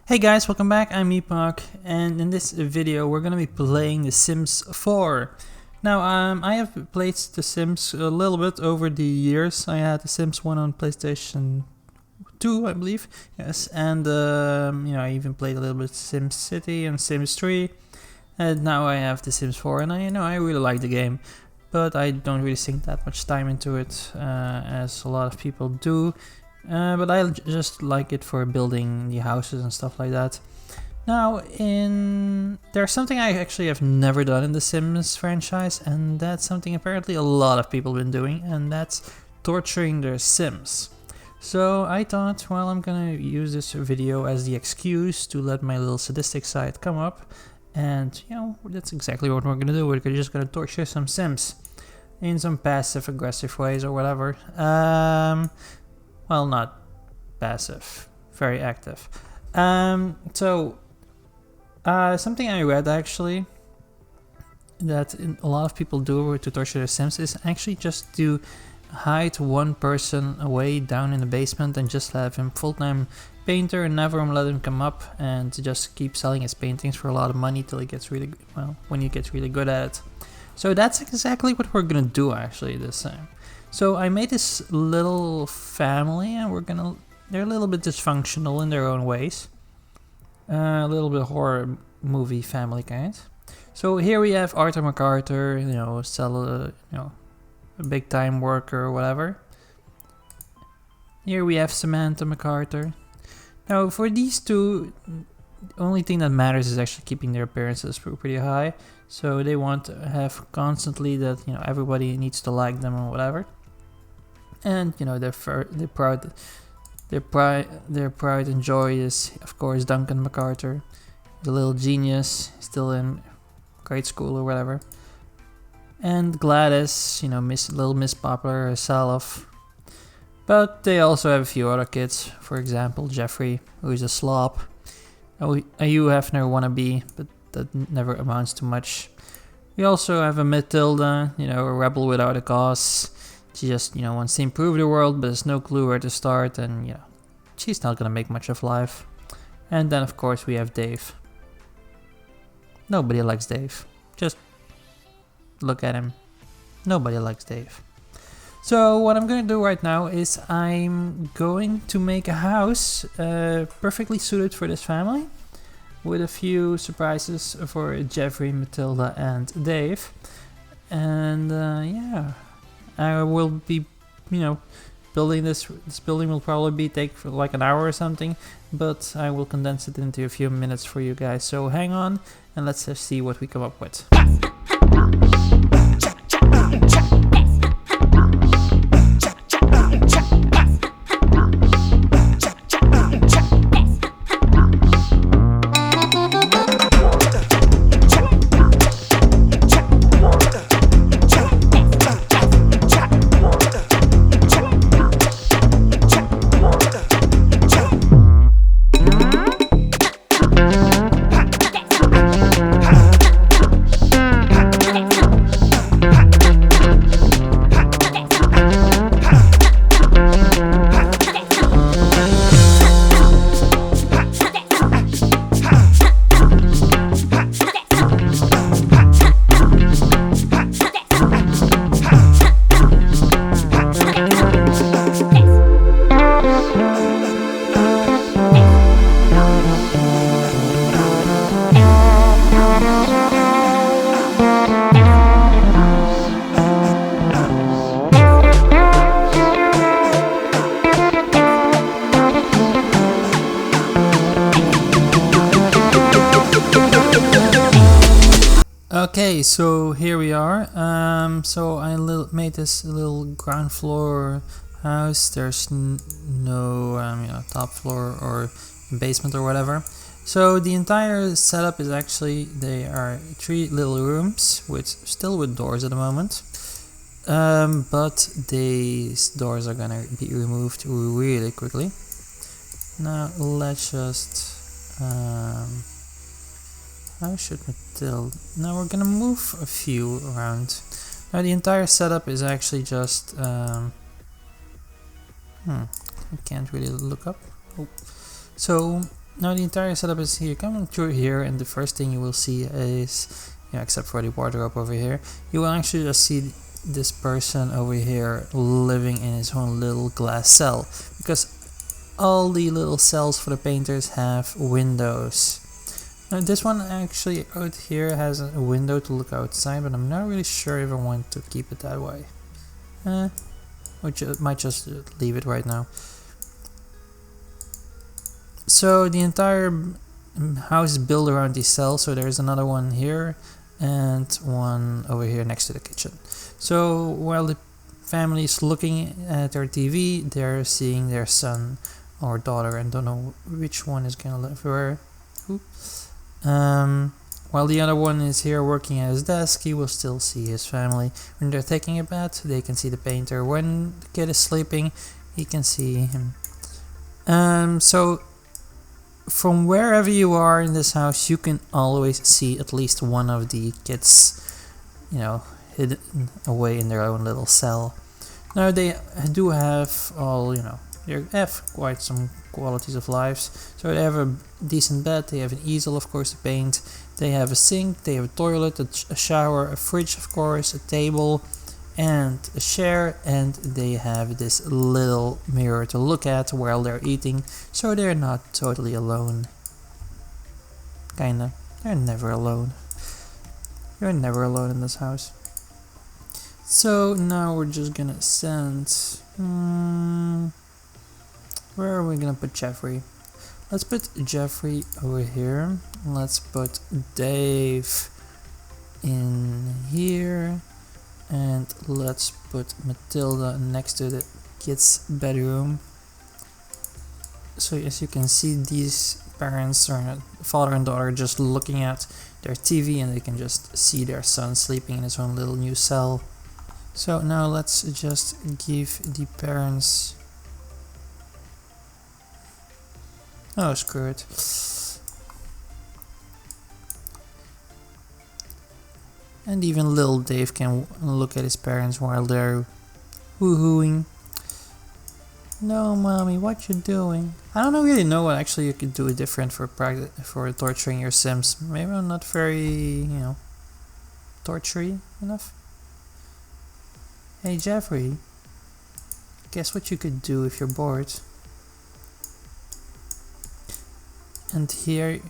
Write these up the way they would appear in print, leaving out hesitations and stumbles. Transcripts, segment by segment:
Hey guys, welcome back. I'm Epokk, and in this video we're gonna be playing The Sims 4. Now, I have played The Sims a little bit over the years. I had The Sims 1 on PlayStation 2, I believe, yes, and I even played a little bit Sims City and Sims 3, and now I have The Sims 4, and I really like the game, but I don't really sink that much time into it as a lot of people do. But I just like it for building the houses and stuff like that. Now, there's something I actually have never done in the Sims franchise, and that's something apparently a lot of people have been doing, and that's torturing their Sims. So I thought, well, I'm gonna use this video as the excuse to let my little sadistic side come up, and that's exactly what we're gonna do. We're just gonna torture some Sims in some passive aggressive ways or whatever. Well, not passive, very active. Something I read actually that a lot of people do to torture their Sims is actually just to hide one person away down in the basement and just have him full-time painter and never let him come up, and to just keep selling his paintings for a lot of money till he gets really, well, when he gets really good at it. So that's exactly what we're gonna do actually this time. So I made this little family, and they're a little bit dysfunctional in their own ways. A little bit horror movie family kind. So here we have Arthur MacArthur, a big time worker or whatever. Here we have Samantha MacArthur. Now for these two, the only thing that matters is actually keeping their appearances pretty high. So they want to have constantly that everybody needs to like them or whatever. And their pride and joy is, of course, Duncan MacArthur, the little genius, still in grade school or whatever. And Gladys, little Miss Popular herself. But they also have a few other kids. For example, Jeffrey, who is a slop. A Hugh Hefner wannabe, but that never amounts to much. We also have a Matilda, a rebel without a cause. She just, wants to improve the world, but has no clue where to start, and, she's not gonna make much of life. And then, of course, we have Dave. Nobody likes Dave. Just look at him. Nobody likes Dave. So, what I'm gonna do right now is I'm going to make a house perfectly suited for this family, with a few surprises for Jeffrey, Matilda, and Dave. And, I will be, building this building will probably take for like an hour or something, but I will condense it into a few minutes for you guys. So hang on, and let's just see what we come up with. Okay, so here we are. So I made this little ground floor house. There's no top floor or basement or whatever. So the entire setup is actually, they are 3 little rooms still with doors at the moment. But these doors are gonna be removed really quickly. Now let's just how should Matilda? Now we're gonna move a few around. Now the entire setup is actually just I can't really look up. Oh. So Now the entire setup is here. Coming through here, and the first thing you will see is, except for the wardrobe over here, you will actually just see this person over here living in his own little glass cell, because all the little cells for the painters have windows. Now this one actually out here has a window to look outside, but I'm not really sure if I want to keep it that way. Might just leave it right now. So the entire house is built around these cells, so there's another one here and one over here next to the kitchen. So while the family is looking at their TV, they're seeing their son or daughter, and don't know which one is gonna live where. While the other one is here working at his desk, he will still see his family. When they're taking a bath, they can see the painter. When the kid is sleeping, he can see him. So from wherever you are in this house, you can always see at least one of the kids, hidden away in their own little cell. Now they do have they have quite some qualities of lives. So they have a decent bed, they have an easel of course to paint, they have a sink, they have a toilet, a shower, a fridge of course, a table and a chair, and they have this little mirror to look at while they're eating, so they're not totally alone. Kinda. They're never alone. You're never alone in this house. So now we're just gonna send... where are we gonna put Jeffrey? Let's put Jeffrey over here. Let's put Dave in here. And let's put Matilda next to the kids' bedroom. So as you can see, these parents or father and daughter just looking at their TV, and they can just see their son sleeping in his own little new cell. So now let's just give the parents... oh, screw it. And even little Dave can look at his parents while they're woohooing. No, mommy, what you doing? I don't really know what actually you could do different for torturing your Sims. Maybe I'm not very, tortury enough. Hey Jeffrey, guess what you could do if you're bored? And here you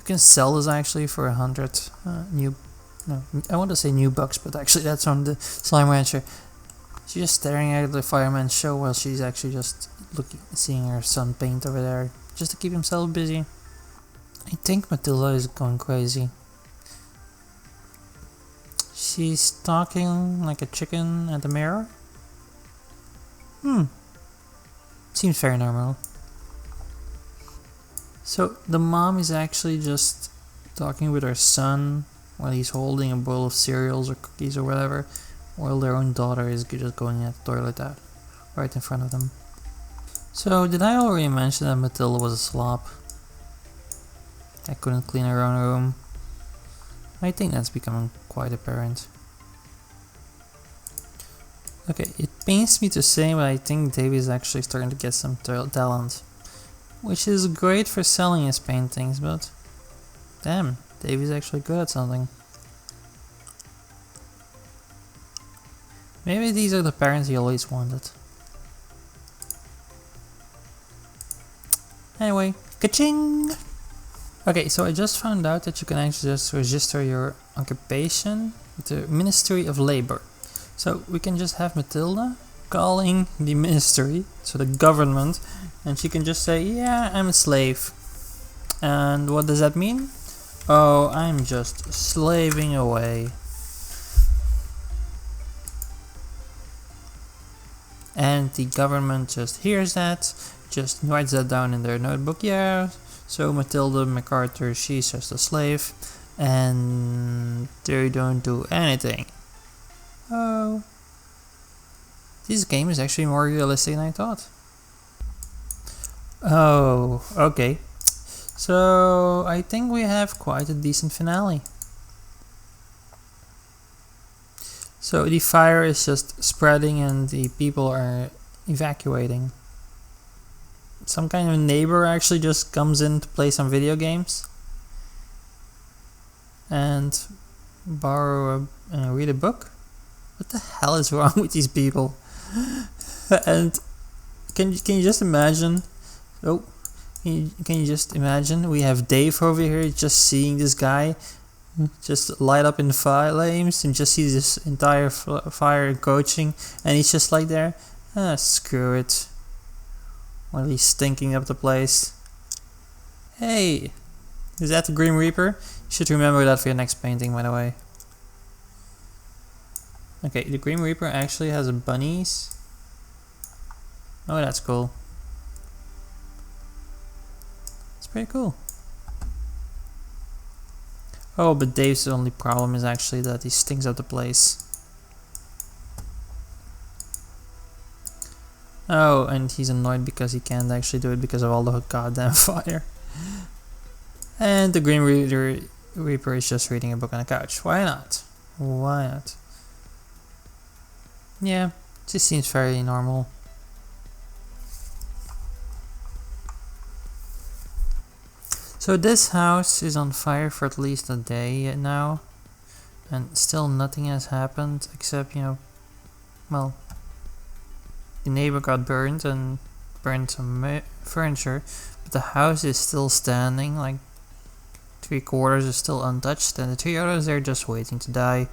can sell this actually for 100 I want to say new bucks, but actually that's on the Slime Rancher. She's just staring at the fireman's show while she's actually just seeing her son paint over there, just to keep himself busy. I think Matilda is going crazy. She's talking like a chicken at the mirror. Seems very normal. So the mom is actually just talking with her son while he's holding a bowl of cereals or cookies or whatever, while their own daughter is just going at the toilet out right in front of them. So did I already mention that Matilda was a slop? I couldn't clean her own room. I think that's becoming quite apparent. Okay, it pains me to say, but I think Davey is actually starting to get some talent. Which is great for selling his paintings, but damn, Davey's actually good at something. Maybe these are the parents he always wanted. Anyway, ka-ching! Okay, so I just found out that you can actually just register your occupation with the Ministry of Labor. So we can just have Matilda calling the ministry, so the government, and she can just say, yeah, I'm a slave. And what does that mean? Oh, I'm just slaving away. And the government just hears that, just writes that down in their notebook. Yeah, so Matilda MacArthur, she's just a slave, and they don't do anything. Oh. This game is actually more realistic than I thought. Oh, okay. So I think we have quite a decent finale. So the fire is just spreading and the people are evacuating. some kind of neighbor actually just comes in to play some video games and read a book. What the hell is wrong with these people? And can you just imagine? Oh, can you just imagine? We have Dave over here just seeing this guy just light up in flames and just see this entire fire coaching, and he's just like there. Screw it. While he's stinking up the place. Hey, is that the Grim Reaper? You should remember that for your next painting, by the way. Okay, the Grim Reaper actually has bunnies. Oh, that's cool. It's pretty cool. Oh, but Dave's only problem is actually that he stinks up the place. Oh, and he's annoyed because he can't actually do it because of all the goddamn fire. And the Grim Reaper is just reading a book on the couch. Why not? Why not? Yeah, it just seems very normal. So this house is on fire for at least a day now, and still nothing has happened except, well, the neighbor got burned and burned some furniture, but the house is still standing, like 3/4 is still untouched, and the 3 others are just waiting to die,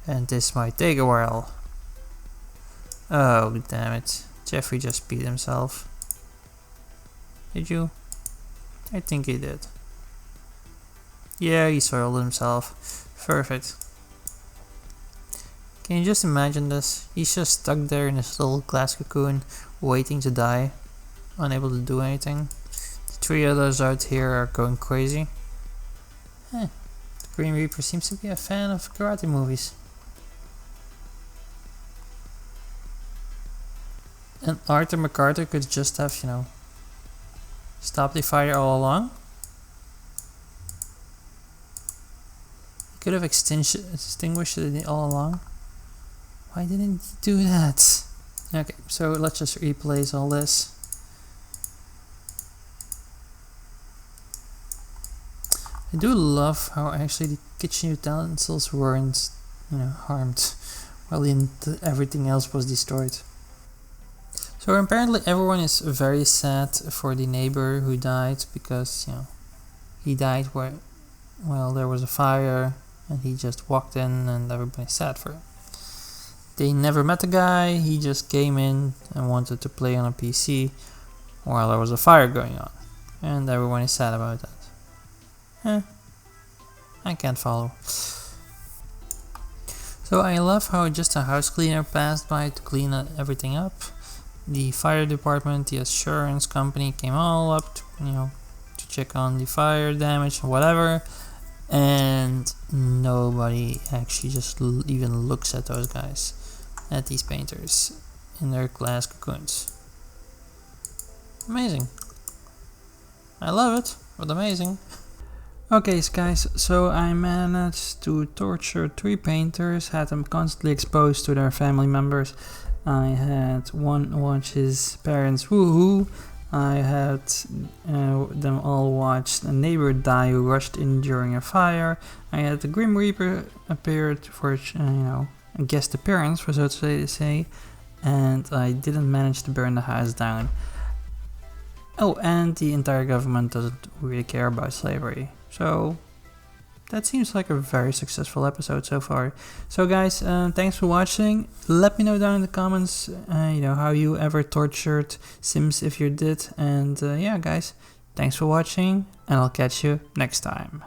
and this might take a while. Oh, damn it. Jeffrey just beat himself. Did you? I think he did. Yeah, he soiled himself. Perfect. Can you just imagine this? He's just stuck there in his little glass cocoon, waiting to die, unable to do anything. The 3 others out here are going crazy. The Green Reaper seems to be a fan of karate movies. And Arthur MacArthur could just have, stopped the fire all along. He could have extinguished it all along. Why didn't he do that? Okay, so let's just replace all this. I do love how actually the kitchen utensils weren't, harmed, while everything else was destroyed. So apparently everyone is very sad for the neighbor who died because, he died where, there was a fire and he just walked in and everybody's sad for him. They never met the guy, he just came in and wanted to play on a PC while there was a fire going on. And everyone is sad about that. I can't follow. So I love how just a house cleaner passed by to clean everything up. The fire department, the insurance company came all up to, to check on the fire damage or whatever. And nobody actually just even looks at those guys, at these painters in their glass cocoons. Amazing. I love it, but amazing. Okay guys, so I managed to torture 3 painters, had them constantly exposed to their family members. I had one watch his parents woohoo. I had them all watch a neighbor die who rushed in during a fire. I had the Grim Reaper appeared for a guest appearance, for so to say, and I didn't manage to burn the house down. Oh, and the entire government doesn't really care about slavery. So that seems like a very successful episode so far. So guys, thanks for watching. Let me know down in the comments, how you ever tortured Sims if you did. And yeah guys, thanks for watching and I'll catch you next time.